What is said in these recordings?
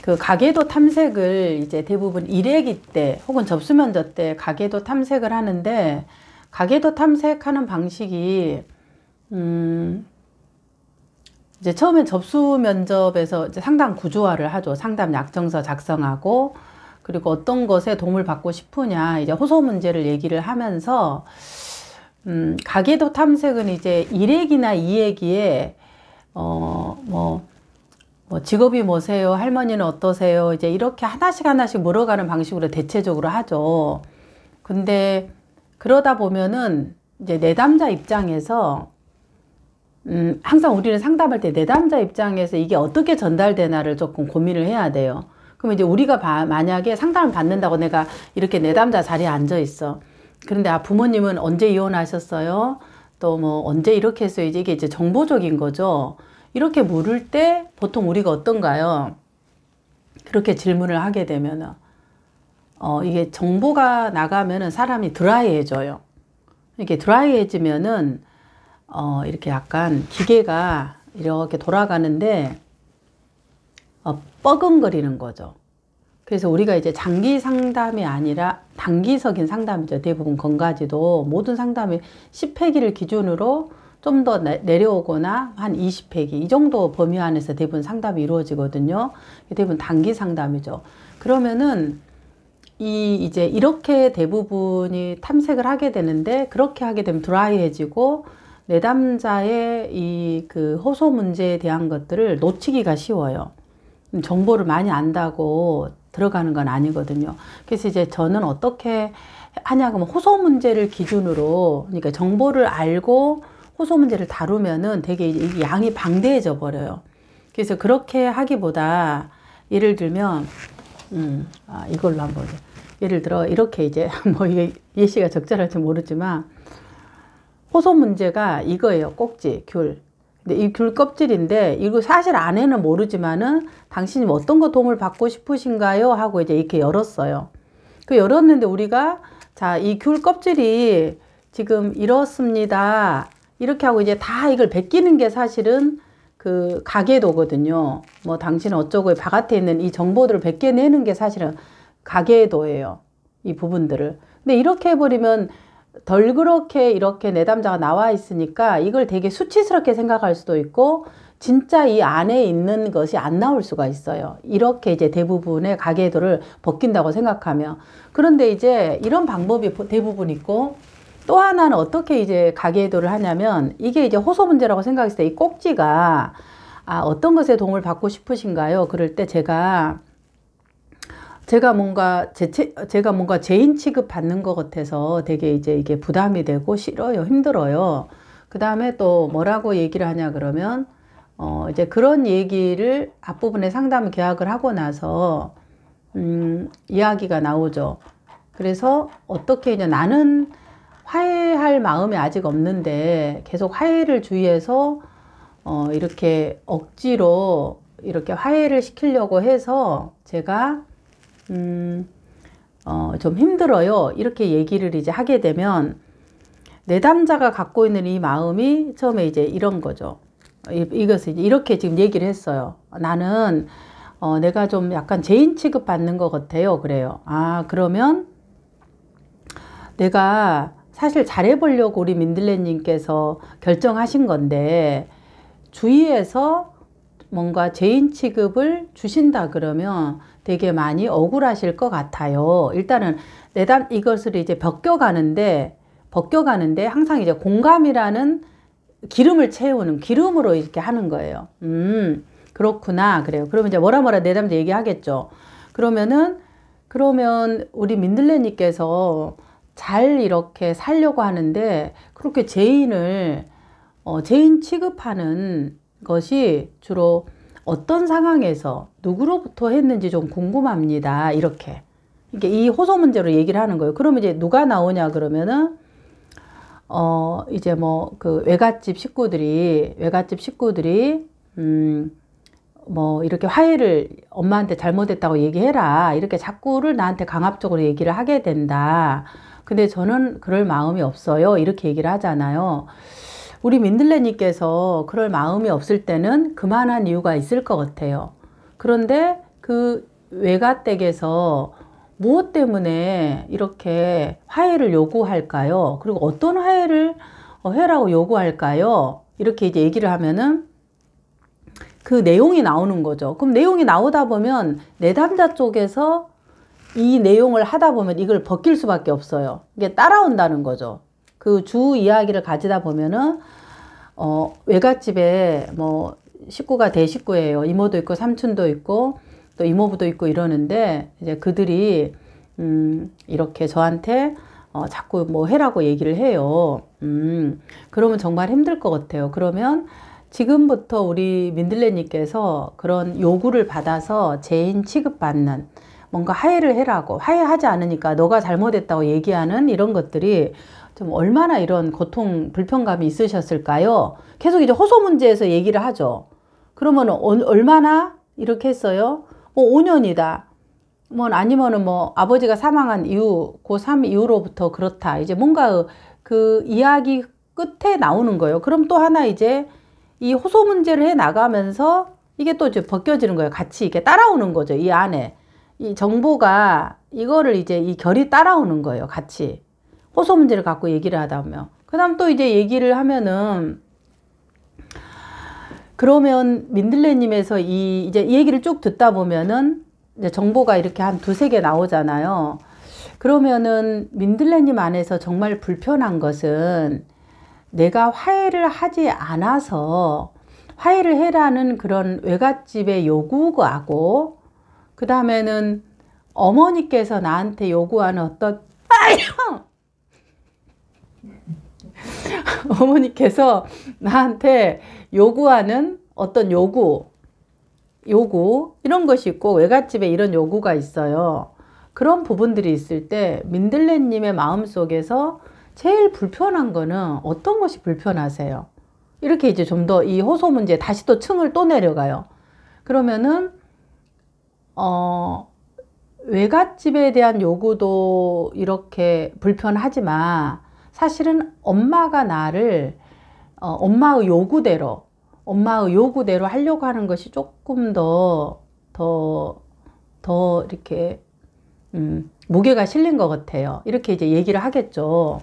그 가계도 탐색을 이제 대부분 일회기 때 혹은 접수면접 때 가계도 탐색을 하는데, 가계도 탐색하는 방식이 이제 처음엔 접수면접에서 이제 상담 구조화를 하죠. 상담 약정서 작성하고, 그리고 어떤 것에 도움을 받고 싶으냐, 이제 호소 문제를 얘기를 하면서, 가계도 탐색은 이제 1회기나 2회기에, 직업이 뭐세요? 할머니는 어떠세요? 이제 이렇게 하나씩 물어가는 방식으로 대체적으로 하죠. 근데 그러다 보면은 이제 내담자 입장에서, 항상 우리는 상담할 때 내담자 입장에서 이게 어떻게 전달되나를 조금 고민을 해야 돼요. 그럼 이제 우리가 만약에 상담을 받는다고 내가 이렇게 내담자 자리에 앉아 있어. 그런데 부모님은 언제 이혼하셨어요? 또 뭐 언제 이렇게 했어요? 이게 이제 정보적인 거죠. 이렇게 물을 때 보통 우리가 어떤가요? 그렇게 질문을 하게 되면은 이게 정보가 나가면은 사람이 드라이해져요. 이렇게 드라이해지면은 이렇게 약간 기계가 이렇게 돌아가는데 뻐근거리는 거죠. 그래서 우리가 이제 장기 상담이 아니라 단기적인 상담이죠. 대부분 건가지도 모든 상담이 10회기를 기준으로 좀 더 내려오거나 한 20회기 이 정도 범위 안에서 대부분 상담이 이루어지거든요. 대부분 단기 상담이죠. 그러면은 이제 이렇게 대부분이 탐색을 하게 되는데, 그렇게 하게 되면 드라이해지고 내담자의 이 그 호소 문제에 대한 것들을 놓치기가 쉬워요. 정보를 많이 안다고 들어가는 건 아니거든요. 그래서 이제 저는 어떻게 하냐고 하면 호소 문제를 기준으로, 그러니까 정보를 알고 호소 문제를 다루면은 되게 이 양이 방대해져 버려요. 그래서 그렇게 하기보다 예를 들면 이걸로 한번 예를 들어 이렇게 이제 뭐 이게 예시가 적절할지 모르지만, 호소 문제가 이거예요. 꼭지, 귤. 근데 이 귤 껍질인데 이거 사실 안에는 모르지만은 당신이 어떤 거 도움을 받고 싶으신가요? 하고 이제 이렇게 열었어요. 그 열었는데 우리가 자, 이 귤 껍질이 지금 이렇습니다. 이렇게 하고 이제 다 이걸 베끼는 게 사실은 그 가계도거든요. 뭐 당신은 어쩌고 바깥에 있는 이 정보들을 베껴내는 게 사실은 가계도예요. 이 부분들을. 근데 이렇게 해버리면 덜 그렇게 이렇게 내담자가 나와 있으니까 이걸 되게 수치스럽게 생각할 수도 있고, 진짜 이 안에 있는 것이 안 나올 수가 있어요. 이렇게 이제 대부분의 가계도를 벗긴다고 생각하면. 그런데 이제 이런 방법이 대부분 있고, 또 하나는 어떻게 이제 가계도를 하냐면, 이게 이제 호소 문제라고 생각했을 때 이 꼭지가 어떤 것에 도움을 받고 싶으신가요? 그럴 때 제가 뭔가 죄인 취급 받는 것 같아서 되게 이제 이게 부담이 되고 싫어요. 힘들어요. 그 다음에 또 뭐라고 얘기를 하냐 그러면, 이제 그런 얘기를 앞부분에 상담 계약을 하고 나서, 이야기가 나오죠. 그래서 어떻게 이제 나는 화해할 마음이 아직 없는데 계속 화해를 주의해서, 이렇게 억지로 이렇게 화해를 시키려고 해서 제가 좀 힘들어요. 이렇게 얘기를 이제 하게 되면, 내담자가 갖고 있는 이 마음이 처음에 이제 이런 거죠. 이것을 이제 이렇게 지금 얘기를 했어요. 나는, 내가 좀 약간 죄인 취급 받는 것 같아요. 그래요. 그러면 내가 사실 잘해보려고 우리 민들레님께서 결정하신 건데, 주위에서 뭔가 죄인 취급을 주신다 그러면 되게 많이 억울하실 것 같아요. 일단은 이것을 이제 벗겨가는데 항상 이제 공감이라는 기름을 채우는 기름으로 이렇게 하는 거예요. 그렇구나. 그래요. 그러면 이제 뭐라 내담자 얘기하겠죠. 그러면 우리 민들레님께서 잘 이렇게 살려고 하는데, 그렇게 죄인 취급하는 것이 주로 어떤 상황에서 누구로부터 했는지 좀 궁금합니다. 이렇게. 이게 이 호소 문제로 얘기를 하는 거예요. 그러면 이제 누가 나오냐 그러면은, 이제 뭐 그 외갓집 식구들이, 뭐 이렇게 화해를 엄마한테 잘못했다고 얘기해라. 이렇게 자꾸를 나한테 강압적으로 얘기를 하게 된다. 근데 저는 그럴 마음이 없어요. 이렇게 얘기를 하잖아요. 우리 민들레님께서 그럴 마음이 없을 때는 그만한 이유가 있을 것 같아요. 그런데 그 외가댁에서 무엇 때문에 이렇게 화해를 요구할까요? 그리고 어떤 화해를 해라고 요구할까요? 이렇게 이제 얘기를 하면은 그 내용이 나오는 거죠. 그럼 내용이 나오다 보면 내담자 쪽에서 이 내용을 하다 보면 이걸 벗길 수밖에 없어요. 이게 따라온다는 거죠. 그 주 이야기를 가지다 보면은 외갓집에 뭐 식구가 대식구예요. 이모도 있고 삼촌도 있고 또 이모부도 있고 이러는데 이제 그들이 이렇게 저한테 자꾸 뭐 해라고 얘기를 해요. 그러면 정말 힘들 것 같아요. 그러면 지금부터 우리 민들레님께서 그런 요구를 받아서 죄인 취급받는 뭔가 화해를 해라고, 화해하지 않으니까 너가 잘못했다고 얘기하는 이런 것들이 좀 얼마나 이런 고통, 불편감이 있으셨을까요? 계속 이제 호소 문제에서 얘기를 하죠. 그러면 얼마나 이렇게 했어요? 뭐 5년이다. 뭐 아니면은 뭐 아버지가 사망한 이후, 고3 이후로부터 그렇다. 이제 뭔가 그 이야기 끝에 나오는 거예요. 그럼 또 하나 이제 이 호소 문제를 해 나가면서 이게 또 이제 벗겨지는 거예요. 같이 이렇게 따라오는 거죠. 이 안에. 이 정보가 이거를 이제 이 결이 따라오는 거예요. 같이. 호소 문제를 갖고 얘기를 하다 보면. 그 다음 또 이제 얘기를 하면은 그러면 민들레님에서 이제 이 얘기를 쭉 듣다 보면은 이제 정보가 이렇게 한 두세 개 나오잖아요. 그러면은 민들레님 안에서 정말 불편한 것은 내가 화해를 하지 않아서 화해를 해라는 그런 외갓집의 요구하고 그 다음에는 어머니께서 나한테 요구하는 어떤 어머니께서 나한테 요구하는 어떤 요구 이런 것이 있고 외갓집에 이런 요구가 있어요. 그런 부분들이 있을 때 민들레님의 마음속에서 제일 불편한 거는 어떤 것이 불편하세요? 이렇게 이제 좀 더 이 호소 문제 다시 또 층을 또 내려가요. 그러면은 외갓집에 대한 요구도 이렇게 불편하지만 사실은 엄마가 나를 엄마의 요구대로 하려고 하는 것이 조금 더 이렇게 무게가 실린 것 같아요. 이렇게 이제 얘기를 하겠죠.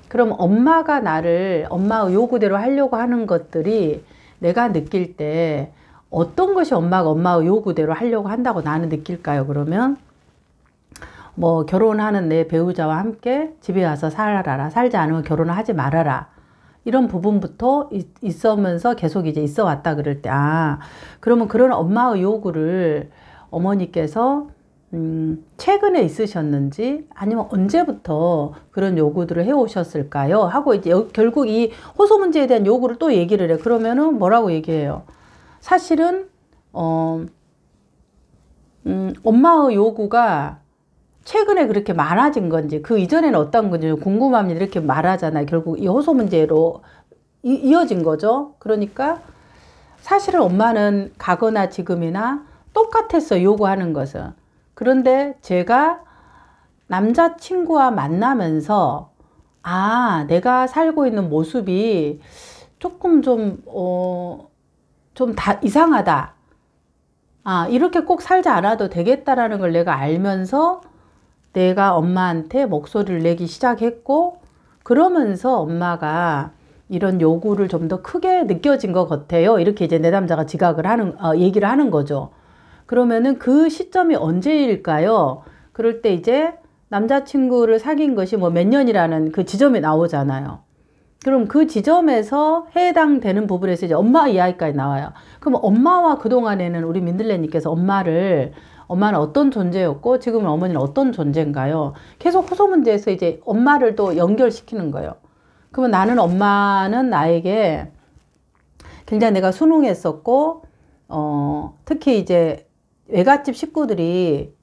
그럼 엄마가 나를 엄마의 요구대로 하려고 하는 것들이 내가 느낄 때 어떤 것이 엄마가 엄마의 요구대로 하려고 한다고 나는 느낄까요? 그러면 뭐 결혼하는 내 배우자와 함께 집에 와서 살아라. 살지 않으면 결혼을 하지 말아라. 이런 부분부터 있으면서 계속 이제 있어 왔다 그럴 때, 그러면 그런 엄마의 요구를 어머니께서 최근에 있으셨는지 아니면 언제부터 그런 요구들을 해오셨을까요? 하고 이제 결국 이 호소 문제에 대한 요구를 또 얘기를 해. 그러면은 뭐라고 얘기해요? 사실은 엄마의 요구가 최근에 그렇게 많아진 건지 그 이전에는 어떤 건지 궁금합니다. 이렇게 말하잖아요. 결국 이 호소 문제로 이어진 거죠. 그러니까 사실은 엄마는 과거나 지금이나 똑같았어 요구하는 것은. 그런데 제가 남자친구와 만나면서 내가 살고 있는 모습이 조금 좀 다 이상하다. 이렇게 꼭 살지 않아도 되겠다라는 걸 내가 알면서 내가 엄마한테 목소리를 내기 시작했고 그러면서 엄마가 이런 요구를 좀 더 크게 느껴진 것 같아요. 이렇게 이제 내담자가 지각을 얘기를 하는 거죠. 그러면은 그 시점이 언제일까요? 그럴 때 이제 남자친구를 사귄 것이 뭐 몇 년이라는 그 지점이 나오잖아요. 그럼 그 지점에서 해당되는 부분에서 이제 엄마 이야기까지 나와요. 그럼 엄마와 그동안에는 우리 민들레님께서 엄마는 어떤 존재였고 지금은 어머니는 어떤 존재인가요? 계속 호소 문제에서 이제 엄마를 또 연결시키는 거예요. 그러면 엄마는 나에게 굉장히 내가 순응했었고 특히 이제 외갓집 식구들이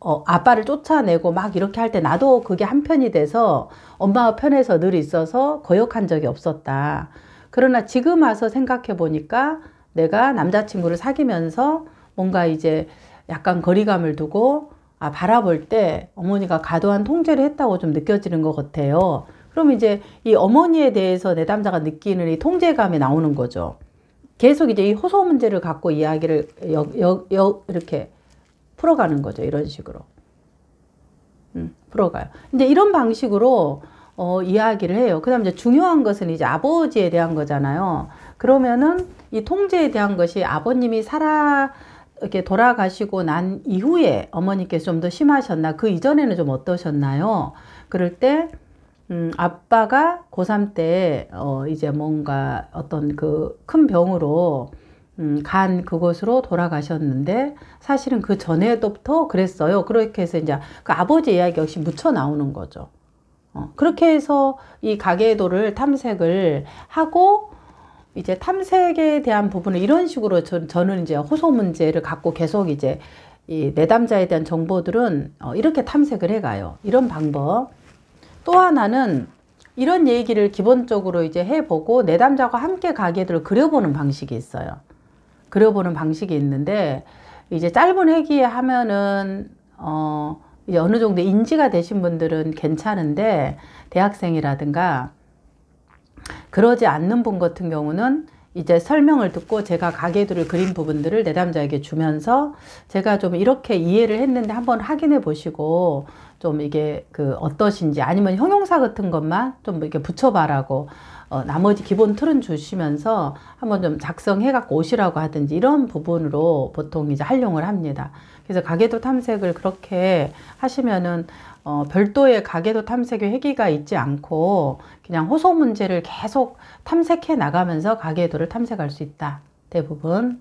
아빠를 쫓아내고 막 이렇게 할 때 나도 그게 한편이 돼서 엄마가 편에서 늘 있어서 거역한 적이 없었다. 그러나 지금 와서 생각해 보니까 내가 남자친구를 사귀면서 뭔가 이제 약간 거리감을 두고 바라볼 때 어머니가 과도한 통제를 했다고 좀 느껴지는 것 같아요. 그럼 이제 이 어머니에 대해서 내담자가 느끼는 이 통제감이 나오는 거죠. 계속 이제 이 호소 문제를 갖고 이야기를 이렇게 풀어가는 거죠. 이런 식으로. 풀어가요. 이제 이런 방식으로 이야기를 해요. 그 다음 이제 중요한 것은 이제 아버지에 대한 거잖아요. 그러면은 이 통제에 대한 것이 아버님이 이렇게 돌아가시고 난 이후에 어머니께서 좀 더 심하셨나? 그 이전에는 좀 어떠셨나요? 그럴 때, 아빠가 고3 때, 이제 뭔가 어떤 그 큰 병으로, 간 그곳으로 돌아가셨는데, 사실은 그 전에부터 그랬어요. 그렇게 해서 이제 그 아버지 이야기 역시 묻혀 나오는 거죠. 그렇게 해서 이 가계도를 탐색을 하고, 이제 탐색에 대한 부분을 이런 식으로 저는 이제 호소 문제를 갖고 계속 이제 이 내담자에 대한 정보들은 이렇게 탐색을 해가요. 이런 방법. 또 하나는 이런 얘기를 기본적으로 이제 해보고 내담자와 함께 가계도를 그려보는 방식이 있어요. 그려보는 방식이 있는데 이제 짧은 회기에 하면은 이제 어느 정도 인지가 되신 분들은 괜찮은데 대학생이라든가 그러지 않는 분 같은 경우는 이제 설명을 듣고 제가 가계도를 그린 부분들을 내담자에게 주면서 제가 좀 이렇게 이해를 했는데 한번 확인해 보시고 좀 이게 그 어떠신지 아니면 형용사 같은 것만 좀 이렇게 붙여봐라고 나머지 기본 틀은 주시면서 한번 좀 작성해 갖고 오시라고 하든지 이런 부분으로 보통 이제 활용을 합니다. 그래서 가계도 탐색을 그렇게 하시면은 별도의 가계도 탐색의 회기가 있지 않고 그냥 호소 문제를 계속 탐색해 나가면서 가계도를 탐색할 수 있다. 대부분.